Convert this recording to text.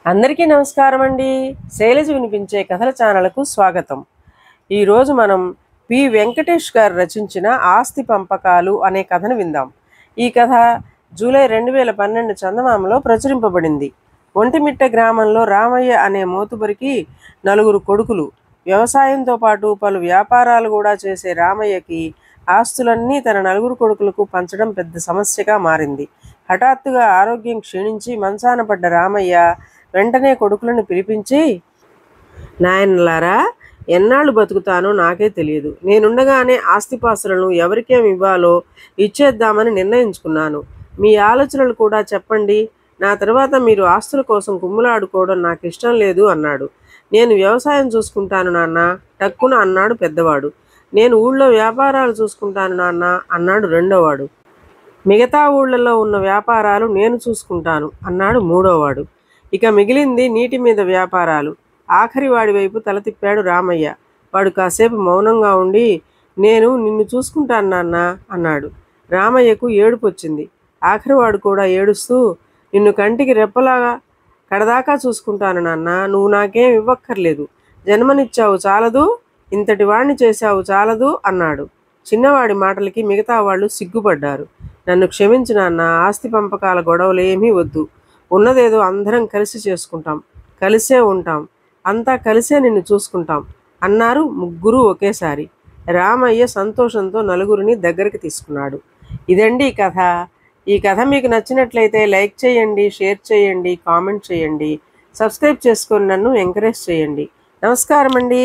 అందరికీ నమస్కారం అండి. శైలజ వినిపించే కథల ఛానల్కు స్వాగతం. ఈరోజు మనం పి వెంకటేష్ గారు రచించిన ఆస్తి పంపకాలు అనే కథను విందాం. ఈ కథ జూలై 2012 చందమామలో ప్రచురింపబడింది. ఒంటిమిట్ట గ్రామంలో రామయ్య అనే మోతుబరికి 4 కొడుకులు. వ్యవసాయంతో పాటు పలు వ్యాపారాలు కూడా చేసే రామయ్యకి ఆస్తులన్నీ తన 4 కొడుకులకు పంచడం పెద్ద సమస్యగా మారింది. హఠాత్తుగా ఆరోగ్యం క్షీణించి మంచాన పడ్డ రామయ్య వెంటనే కొడుకులను పిలిపించి, నాయనలారా, ఎన్నాళ్ళు బతుకుతానో నాకే తెలియదు. నేనుండగానే ఆస్తిపాస్తులను ఎవరికేమి ఇవ్వాలో ఇచ్చేద్దామని నిర్ణయించుకున్నాను. మీ ఆలోచనలు కూడా చెప్పండి. నా తర్వాత మీరు ఆస్తుల కోసం కుమ్ములాడుకోవడం నాకు ఇష్టం లేదు అన్నాడు. నేను వ్యవసాయం చూసుకుంటాను నాన్న, టక్కున అన్నాడు పెద్దవాడు. నేను ఊళ్ళో వ్యాపారాలు చూసుకుంటాను నాన్న అన్నాడు రెండోవాడు. మిగతా ఊళ్ళల్లో ఉన్న వ్యాపారాలు నేను చూసుకుంటాను అన్నాడు మూడోవాడు. ఇక మిగిలింది నీటి మీద వ్యాపారాలు. ఆఖరి వాడి వైపు తల తిప్పాడు రామయ్య. వాడు కాసేపు మౌనంగా ఉండి, నేను నిన్ను చూసుకుంటాను నాన్న అన్నాడు. రామయ్యకు ఏడుపు వచ్చింది. ఆఖరివాడు కూడా ఏడుస్తూ, నిన్ను కంటికి రెప్పలాగా కడదాకా చూసుకుంటాను నాన్న, నువ్వు నాకేం ఇవ్వక్కర్లేదు. జన్మనిచ్చావు చాలదు, ఇంతటి వాడిని చేశావు చాలదు అన్నాడు. చిన్నవాడి మాటలకి మిగతా వాళ్ళు సిగ్గుపడ్డారు. నన్ను క్షమించు నాన్న, ఆస్తి పంపకాల గొడవలు ఏమీ వద్దు. ఉన్నదేదో అందరం కలిసి చేసుకుంటాం, కలిసే ఉంటాం, అంతా కలిసే నిన్ను చూసుకుంటాం అన్నారు ముగ్గురు ఒకేసారి. రామయ్య సంతోషంతో నలుగురిని దగ్గరికి తీసుకున్నాడు. ఇదండి కథ. ఈ కథ మీకు నచ్చినట్లయితే లైక్ చేయండి, షేర్ చేయండి, కామెంట్ చేయండి, సబ్స్క్రైబ్ చేసుకొని నన్ను ఎంకరేజ్ చేయండి. నమస్కారం అండి.